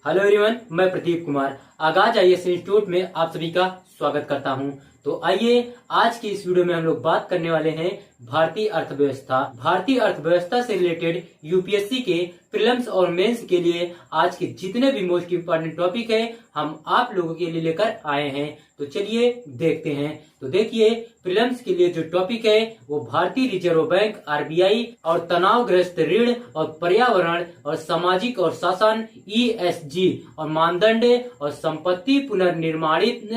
Hello everyone, मैं प्रदीप कुमार आगाज IAS institute में आप सभी का स्वागत करता हूं। तो आइए आज की इस वीडियो में हम लोग बात करने वाले हैं भारतीय अर्थव्यवस्था। भारतीय अर्थव्यवस्था से रिलेटेड यूपीएससी के प्रीलिम्स और मेंस के लिए आज के जितने भी मोस्ट इम्पोर्टेंट टॉपिक है हम आप लोगों के लिए लेकर आए हैं। तो चलिए देखते हैं। तो देखिए, प्रीलिम्स के लिए जो टॉपिक है वो भारतीय रिजर्व बैंक आरबीआई और तनावग्रस्त ऋण और पर्यावरण और सामाजिक और शासन ईएसजी और मानदंड और संपत्ति पुनर्निर्माणित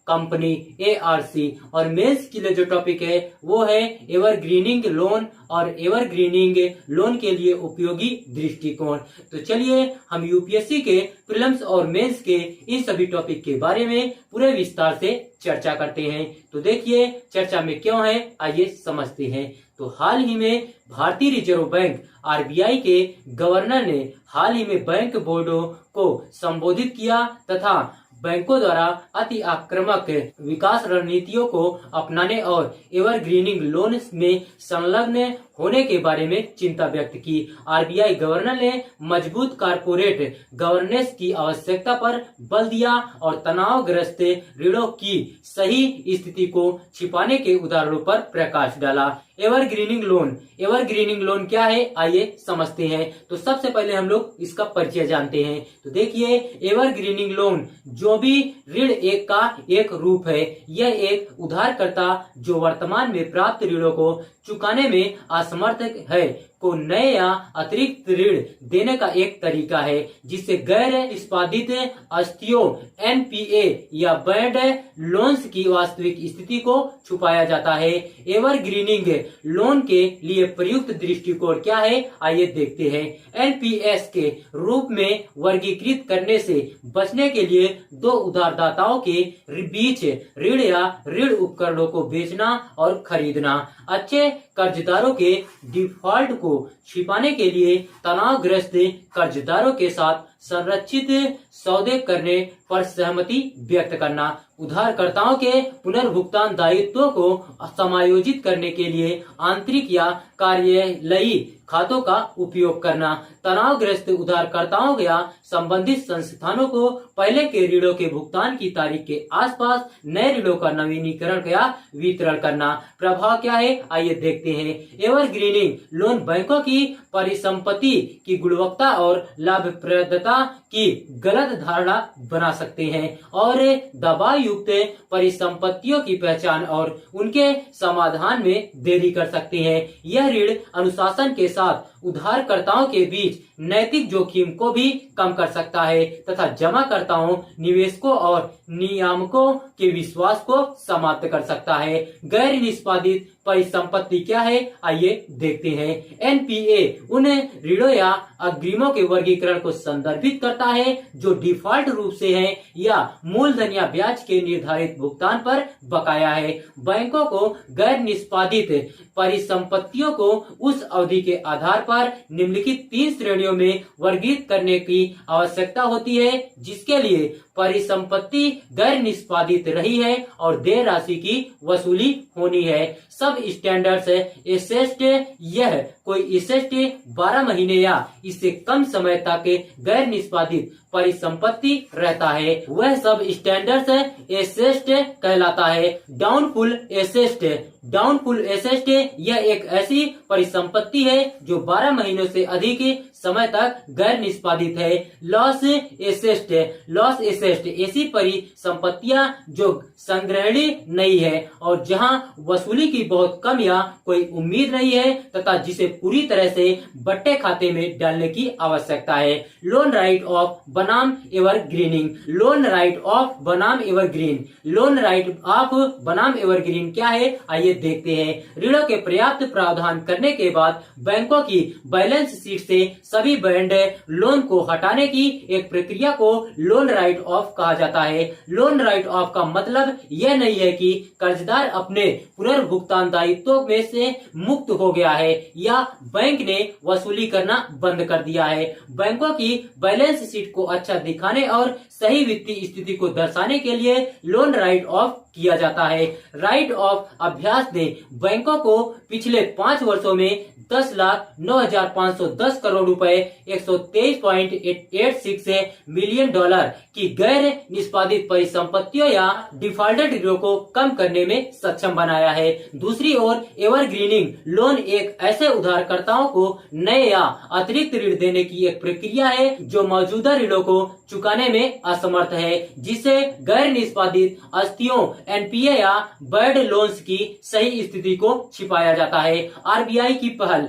कंपनी एआरसी। और मेंस के लिए जो टॉपिक है वो है एवरग्रीनिंग लोन और एवरग्रीनिंग लोन के लिए उपयोगी दृष्टिकोण। तो चलिए हम यूपीएससी के प्रीलिम्स और मेंस के इन सभी टॉपिक के बारे में पूरे विस्तार से चर्चा करते हैं। तो देखिए चर्चा में क्यों है, आइए समझते हैं। तो हाल ही में भारतीय रिजर्व बैंक आरबीआई के गवर्नर ने हाल ही में बैंक बोर्डों को संबोधित किया तथा बैंकों द्वारा अति आक्रामक विकास रणनीतियों को अपनाने और एवरग्रीनिंग लोन में संलग्न होने के बारे में चिंता व्यक्त की। आरबीआई गवर्नर ने मजबूत कारपोरेट गवर्नेंस की आवश्यकता पर बल दिया और तनावग्रस्त ऋणों की सही स्थिति को छिपाने के उदाहरणों पर प्रकाश डाला। एवरग्रीनिंग लोन क्या है, आइए समझते हैं। तो सबसे पहले हम लोग इसका परिचय जानते हैं। तो देखिए, एवरग्रीनिंग लोन जो भी ऋण एक का एक रूप है। यह एक उधारकर्ता जो वर्तमान में प्राप्त ऋणों को चुकाने में असमर्थ है को नए या अतिरिक्त ऋण देने का एक तरीका है, जिससे गैर निष्पादित अस्थियों एनपीए या बैड लोन्स की वास्तविक स्थिति को छुपाया जाता है। एवरग्रीनिंग लोन के लिए प्रयुक्त दृष्टिकोण क्या है, आइए देखते हैं। एनपीएस के रूप में वर्गीकृत करने से बचने के लिए दो उधारदाताओं के बीच ऋण या ऋण उपकरणों को बेचना और खरीदना। अच्छे कर्जदारों के डिफॉल्ट को छिपाने के लिए तनावग्रस्त कर्जदारों के साथ संरक्षित सौदे करने पर सहमति व्यक्त करना। उधारकर्ताओं के पुनर्भुगतान दायित्वों को समायोजित करने के लिए आंतरिक या कार्यालयी खातों का उपयोग करना। तनावग्रस्त उधारकर्ताओं या संबंधित संस्थानों को पहले के ऋणों के भुगतान की तारीख के आसपास नए ऋणों का नवीनीकरण या वितरण करना। प्रभाव क्या है, आइए देखते हैं। एवरग्रीनिंग लोन बैंकों की परिसंपत्ति की गुणवत्ता और लाभप्रदता की गलत धारणा बना सकते हैं और दबाव युक्त परिसंपत्तियों की पहचान और उनके समाधान में देरी कर सकते हैं। यह ऋण अनुशासन के साथ उधारकर्ताओं के बीच नैतिक जोखिम को भी कम कर सकता है तथा जमाकर्ताओं, निवेशकों और नियामकों के विश्वास को समाप्त कर सकता है। गैर निष्पादित परिसंपत्ति क्या है, आइए देखते हैं। एनपीए उन ऋणों या अग्रिमों के वर्गीकरण को संदर्भित करता है जो डिफॉल्ट रूप से हैं या मूलधन या ब्याज के निर्धारित भुगतान पर बकाया है। बैंकों को गैर निष्पादित परिसंपत्तियों को उस अवधि के आधार पर निम्नलिखित 3 श्रेणियों में वर्गीकृत करने की आवश्यकता होती है, जिसके लिए परिसंपत्ति गैर निष्पादित रही है और देय राशि की वसूली होनी है। सब स्टैंडर्ड्स एसेट, यह कोई एसेट 12 महीने या इससे कम समय तक गैर निष्पादित परिसंपत्ति रहता है, वह सब स्टैंडर्ड्स एसेट कहलाता है। डाउनफुल एसेट यह एक ऐसी परिसंपत्ति है जो 12 महीनों से अधिक समय तक गैर निष्पादित है। लॉस एसेट ऐसी परिसंपत्तियां जो संग्रहणीय नहीं है और जहां वसूली की बहुत कम या कोई उम्मीद नहीं है तथा जिसे पूरी तरह से बट्टे खाते में डालने की आवश्यकता है। लोन राइट ऑफ बनाम एवरग्रीन क्या है, आइए देखते हैं। ऋणों के पर्याप्त प्रावधान करने के बाद बैंकों की बैलेंस शीट से सभी बैंड लोन को हटाने की एक प्रक्रिया को लोन राइट ऑफ कहा जाता है। लोन राइट ऑफ का मतलब यह नहीं है कि कर्जदार अपने पुनर्भुगतान दायित्वों में से मुक्त हो गया है या बैंक ने वसूली करना बंद कर दिया है। बैंकों की बैलेंस शीट को अच्छा दिखाने और सही वित्तीय स्थिति को दर्शाने के लिए लोन राइट ऑफ किया जाता है। राइट ऑफ अभ्यास ने बैंकों को पिछले 5 वर्षों में 10,09,510 करोड़ रुपए 123.86 मिलियन डॉलर की गैर निष्पादित परिसंपत्तियों या डिफॉल्टेड ऋणों को कम करने में सक्षम बनाया है। दूसरी ओर एवरग्रीनिंग लोन एक ऐसे उधारकर्ताओं को नए या अतिरिक्त ऋण देने की एक प्रक्रिया है जो मौजूदा ऋणों को चुकाने में असमर्थ है, जिससे गैर निष्पादित अस्थियों एनपीए या बैड लोन्स की सही स्थिति को छिपाया जाता है। आरबीआई की पहल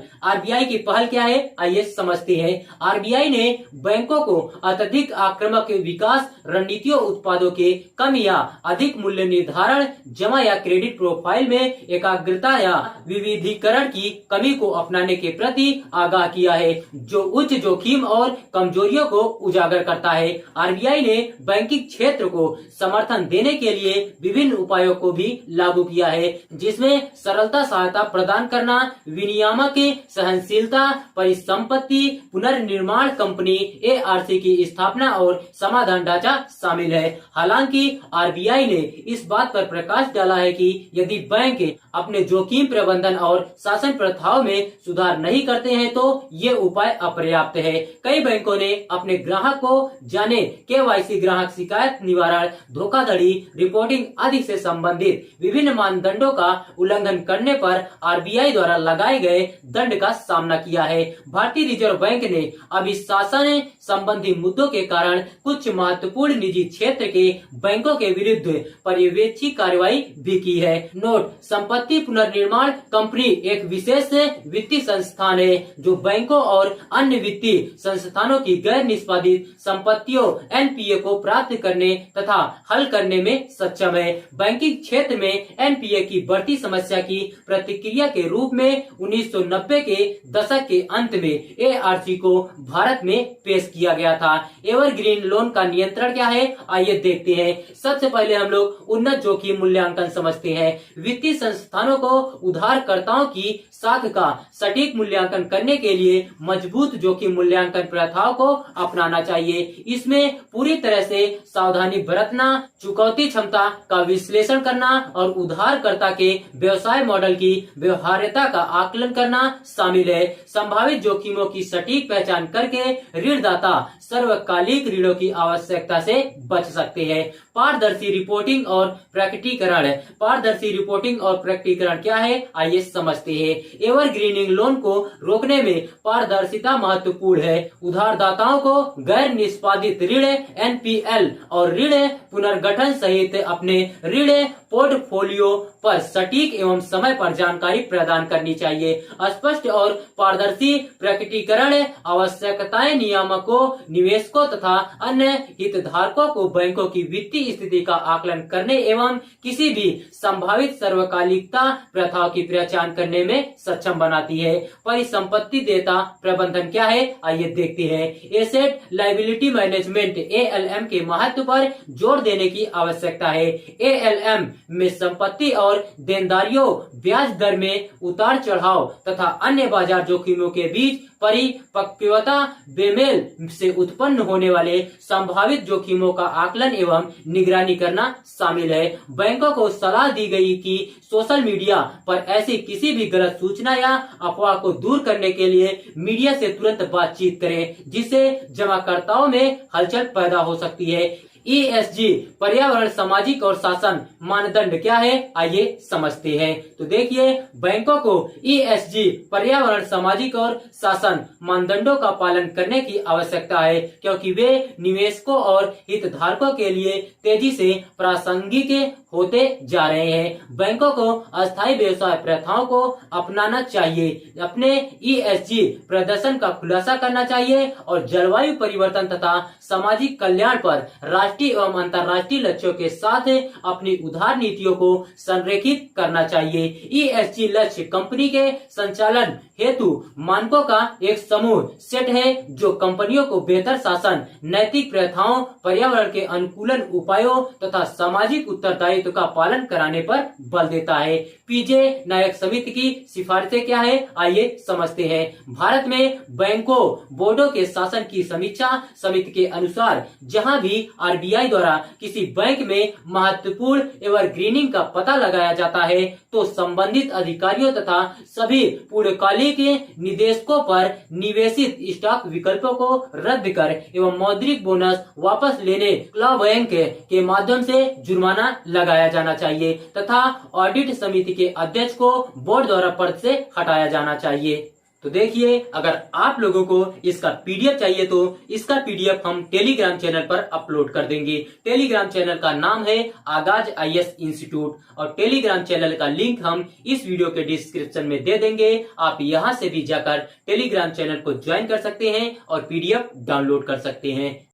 क्या है, आइए समझते हैं। आरबीआई ने बैंकों को अत्यधिक आक्रामक विकास रणनीतियों, उत्पादों के कम या अधिक मूल्य निर्धारण, जमा या क्रेडिट प्रोफाइल में एकाग्रता या विविधीकरण की कमी को अपनाने के प्रति आगाह किया है, जो उच्च जोखिम और कमजोरियों को उजागर करता है। आरबीआई ने बैंकिंग क्षेत्र को समर्थन देने के लिए विभिन्न उपायों को भी लागू किया है, जिसमें सरलता सहायता प्रदान करना, विनियामक सहनशीलता, परिसंपत्ति पुनर्निर्माण कंपनी एआरसी की स्थापना और समाधान ढांचा शामिल है। हालांकि आरबीआई ने इस बात पर प्रकाश डाला है कि यदि बैंक अपने जोखिम प्रबंधन और शासन प्रथाओं में सुधार नहीं करते हैं तो ये उपाय अपर्याप्त है। कई बैंकों ने अपने ग्राहक को जाने केवाईसी, ग्राहक शिकायत निवारण, धोखाधड़ी रिपोर्टिंग आदि से संबंधित विभिन्न मानदंडों का उल्लंघन करने पर आरबीआई द्वारा लगाए गए दंड का सामना किया है। भारतीय रिजर्व बैंक ने अभिशासन संबंधी मुद्दों के कारण कुछ महत्वपूर्ण निजी क्षेत्र के बैंकों के विरुद्ध पर्यवेक्षी कार्रवाई भी की है। नोट: संपत्ति पुनर्निर्माण कंपनी एक विशेष वित्तीय संस्थान है जो बैंकों और अन्य वित्तीय संस्थानों की गैर निष्पादित संपत्तियों एनपीए को प्राप्त करने तथा हल करने में सक्षम है। बैंकिंग क्षेत्र में एनपीए की बढ़ती समस्या की प्रतिक्रिया के रूप में 1990 के दशक के अंत में एआरसी को भारत में पेश किया गया था। एवरग्रीन लोन का नियंत्रण क्या है, आइए देखते हैं। सबसे पहले हम लोग उन्नत जोखिम मूल्यांकन समझते हैं। वित्तीय संस्थानों को उधारकर्ताओं की साख का सटीक मूल्यांकन करने के लिए मजबूत जोखिम मूल्यांकन प्रथाओं को अपनाना चाहिए। इसमें पूरी तरह से सावधानी बरतना, चुकौती क्षमता का विश्लेषण करना और उधारकर्ता के व्यवसाय मॉडल की व्यवहार्यता का आकलन करना शामिल है। संभावित जोखिमों की सटीक पहचान करके ऋणदाता सर्वकालिक ऋणों की आवश्यकता से बच सकते हैं। पारदर्शी रिपोर्टिंग और प्रकटीकरण। पारदर्शी रिपोर्टिंग और प्रकटीकरण क्या है, आइए समझते हैं। एवरग्रीनिंग लोन को रोकने में पारदर्शिता महत्वपूर्ण है। उधारदाताओं को गैर निष्पादित ऋण एनपीएल और ऋण पुनर्गठन सहित अपने ऋण पोर्टफोलियो पर सटीक एवं समय पर जानकारी प्रदान करनी चाहिए। स्पष्ट और पारदर्शी प्रकटीकरण आवश्यकताएं नियामकों, निवेशकों तथा अन्य हितधारकों को बैंकों की वित्तीय स्थिति का आकलन करने एवं किसी भी संभावित सर्वकालिकता प्रथाओं की पहचान करने में सक्षम बनाती है। परिसंपत्ति देयता प्रबंधन क्या है, आइए देखते हैं। एसेट लायबिलिटी मैनेजमेंट एएलएम के महत्व पर जोर देने की आवश्यकता है। एएलएम में संपत्ति और देनदारियों, ब्याज दर में उतार चढ़ाव तथा अन्य बाजार जोखिमों के बीच परिपक्वता बेमेल से उत्पन्न होने वाले संभावित जोखिमों का आकलन एवं निगरानी करना शामिल है। बैंकों को सलाह दी गई कि सोशल मीडिया पर ऐसी किसी भी गलत सूचना या अफवाह को दूर करने के लिए मीडिया से तुरंत बातचीत करें, जिससे जमाकर्ताओं में हलचल पैदा हो सकती है। ESG पर्यावरण, सामाजिक और शासन मानदंड क्या है, आइए समझते हैं। तो देखिए, बैंकों को ESG पर्यावरण, सामाजिक और शासन मानदंडों का पालन करने की आवश्यकता है, क्योंकि वे निवेशकों और हितधारकों के लिए तेजी से प्रासंगिक होते जा रहे हैं। बैंकों को अस्थायी व्यवसाय प्रथाओं को अपनाना चाहिए, अपने ESG प्रदर्शन का खुलासा करना चाहिए और जलवायु परिवर्तन तथा सामाजिक कल्याण पर राष्ट्रीय एवं अंतर्राष्ट्रीय लक्ष्यों के साथ अपनी उधार नीतियों को संरेखित करना चाहिए। ESG लक्ष्य कंपनी के संचालन हेतु मानकों का एक समूह सेट है जो कंपनियों को बेहतर शासन, नैतिक प्रथाओं, पर्यावरण के अनुकूलन उपायों तथा सामाजिक उत्तरदायित्व का पालन कराने पर बल देता है। पीजे नायक समिति की सिफारिशें क्या है, आइए समझते हैं। भारत में बैंकों बोर्डों के शासन की समीक्षा समिति के अनुसार जहां भी आरबीआई द्वारा किसी बैंक में महत्वपूर्ण एवरग्रीनिंग का पता लगाया जाता है तो संबंधित अधिकारियों तथा सभी पूर्णकालिक निदेशकों पर निवेशित स्टॉक विकल्पों को रद्द कर एवं मौद्रिक बोनस वापस लेने क्लब बैंक के माध्यम से जुर्माना लगाया जाना चाहिए तथा ऑडिट समिति के अध्यक्ष को बोर्ड द्वारा पद से हटाया जाना चाहिए। तो देखिए, अगर आप लोगों को इसका पीडीएफ चाहिए तो इसका पीडीएफ हम टेलीग्राम चैनल पर अपलोड कर देंगे। टेलीग्राम चैनल का नाम है आगाज आईएएस इंस्टीट्यूट और टेलीग्राम चैनल का लिंक हम इस वीडियो के डिस्क्रिप्शन में दे देंगे। आप यहां से भी जाकर टेलीग्राम चैनल को ज्वाइन कर सकते हैं और पीडीएफ डाउनलोड कर सकते हैं।